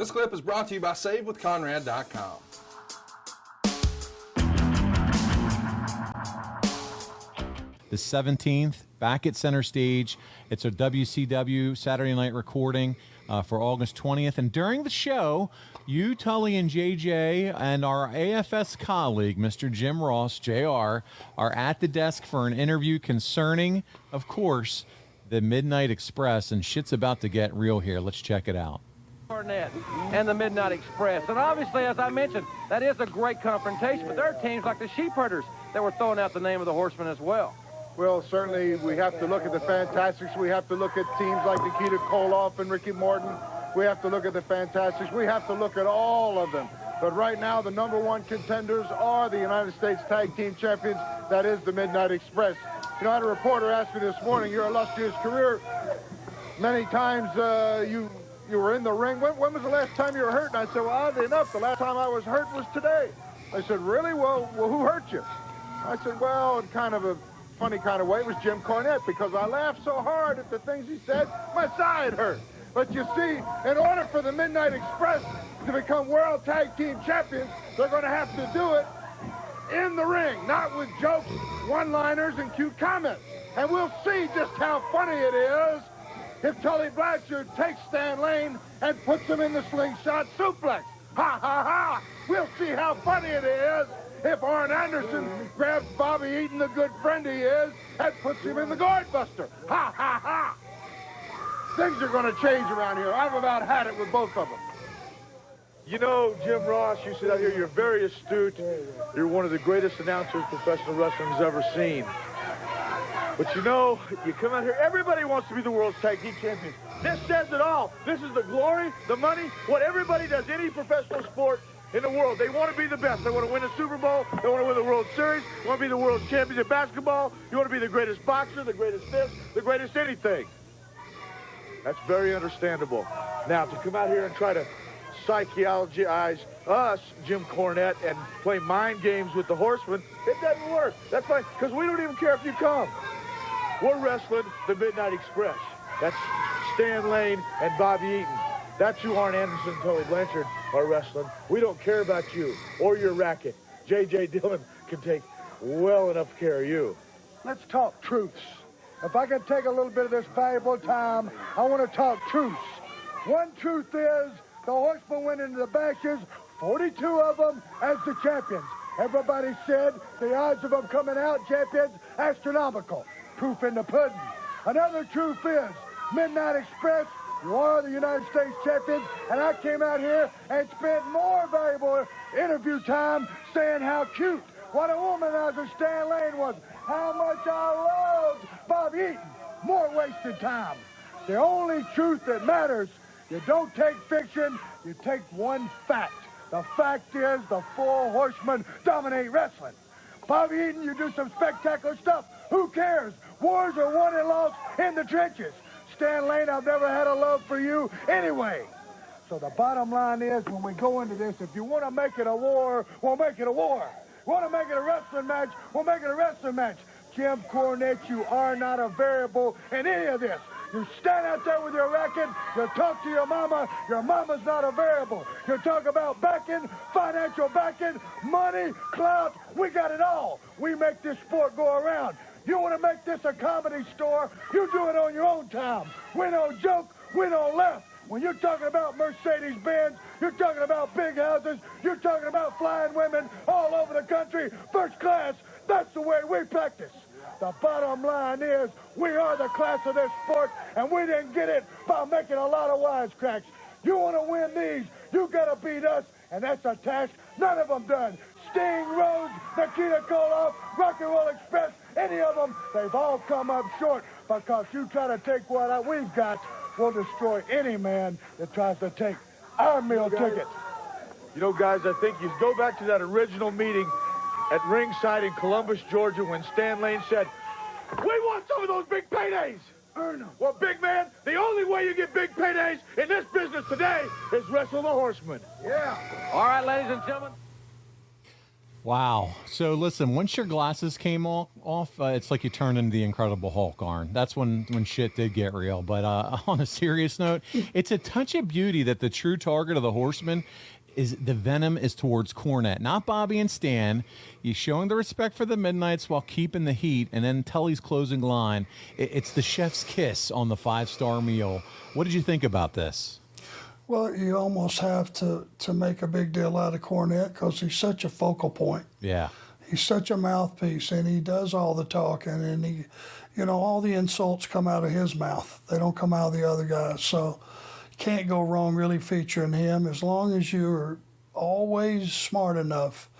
This clip is brought to you by SaveWithConrad.com. The 17th, back at Center Stage. It's a WCW Saturday night recording for August 20th. And during the show, you, Tully, and JJ, and our AFS colleague, Mr. Jim Ross, JR, are at the desk for an interview concerning, of course, the Midnight Express. And shit's about to get real here. Let's check it out. Barnett and the Midnight Express. And obviously, as I mentioned, that is a great confrontation. But there are teams like the Sheepherders that were throwing out the name of the Horsemen as well. Well, certainly we have to look at the Fantastics. We have to look at teams like Nikita Koloff and Ricky Morton. We have to look at the Fantastics. We have to look at all of them. But right now, the number one contenders are the United States Tag Team Champions. That is the Midnight Express. You know, I had a reporter ask me this morning, your illustrious career, many times you were in the ring. When was the last time you were hurt? And I said, well, oddly enough, the last time I was hurt was today. I said, really? Well, who hurt you? I said, well, in kind of a funny kind of way, it was Jim Cornette, because I laughed so hard at the things he said, my side hurt. But you see, in order for the Midnight Express to become World Tag Team Champions, they're going to have to do it in the ring, not with jokes, one-liners, and cute comments. And we'll see just how funny it is if Tully Blanchard takes Stan Lane and puts him in the slingshot suplex. Ha, ha, ha! We'll see how funny it is if Arn Anderson grabs Bobby Eaton, the good friend he is, and puts him in the Gourd Buster. Ha, ha, ha! Things are going to change around here. I've about had it with both of them. You know, Jim Ross, you sit out here, you're very astute. You're one of the greatest announcers professional wrestling's ever seen. But you know, you come out here, everybody wants to be the world's tag team champions. This says it all. This is the glory, the money, what everybody does, any professional sport in the world. They want to be the best. They want to win a Super Bowl. They want to win the World Series. They want to be the world champions in basketball. You want to be the greatest boxer, the greatest this, the greatest anything. That's very understandable. Now, to come out here and try to psychologize us, Jim Cornette, and play mind games with the Horsemen, it doesn't work. That's fine, because we don't even care if you come. We're wrestling the Midnight Express. That's Stan Lane and Bobby Eaton. That's who Arn Anderson and Tully Blanchard are wrestling. We don't care about you or your racket. J.J. Dillon can take well enough care of you. Let's talk truths. If I can take a little bit of this valuable time, I want to talk truths. One truth is the Horsemen went into the Bashes, 42 of them as the champions. Everybody said the odds of them coming out champions, astronomical. Proof in the pudding. Another truth is Midnight Express, you are the United States champions, and I came out here and spent more valuable interview time saying how cute, what a womanizer Stan Lane was, how much I loved Bob Eaton. More wasted time. The only truth that matters, you don't take fiction, you take one fact. The fact is the Four Horsemen dominate wrestling. Bob Eaton, you do some spectacular stuff. Who cares? Wars are won and lost in the trenches. Stan Lane, I've never had a love for you anyway. So the bottom line is, when we go into this, if you want to make it a war, we'll make it a war. Want to make it a wrestling match, we'll make it a wrestling match. Jim Cornette, you are not a variable in any of this. You stand out there with your racket, you talk to your mama's not a variable. You talk about backing, financial backing, money, clout, we got it all. We make this sport go around. You want to make this a comedy store, you do it on your own time. We don't joke, we don't laugh. When you're talking about Mercedes-Benz, you're talking about big houses, you're talking about flying women all over the country, first class, that's the way we practice. The bottom line is, we are the class of this sport, and we didn't get it by making a lot of wisecracks. You want to win these, you got to beat us, and that's a task none of them done. Sting, Rhodes, Nikita Koloff, Rock and Roll Express, any of them, they've all come up short, because you try to take what we've got, we'll destroy any man that tries to take our meal ticket. You know, guys, I think you go back to that original meeting at ringside in Columbus, Georgia, when Stan Lane said, we want some of those big paydays. Earn them. Well, big man, the only way you get big paydays in this business today is wrestle the Horsemen. Yeah. All right, ladies and gentlemen. Wow. So listen, once your glasses came off, it's like you turned into the Incredible Hulk, Arn. That's when shit did get real. But on a serious note, it's a touch of beauty that the true target of the Horsemen is the venom is towards Cornette, not Bobby and Stan. He's showing the respect for the Midnights while keeping the heat. And then Tully's closing line, it's the chef's kiss on the 5-star meal. What did you think about this? Well, you almost have to make a big deal out of Cornette because he's such a focal point. Yeah. He's such a mouthpiece, and he does all the talking, and he, all the insults come out of his mouth. They don't come out of the other guys. So can't go wrong really featuring him as long as you're always smart enough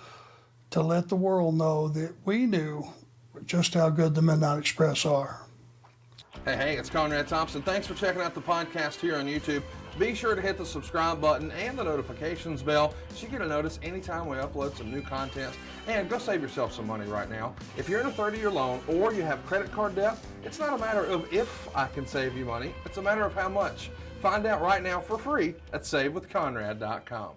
to let the world know that we knew just how good the Midnight Express are. Hey, it's Conrad Thompson. Thanks for checking out the podcast here on YouTube. Be sure to hit the subscribe button and the notifications bell so you get a notice anytime we upload some new content. And go save yourself some money right now. If you're in a 30-year loan or you have credit card debt, it's not a matter of if I can save you money. It's a matter of how much. Find out right now for free at SaveWithConrad.com.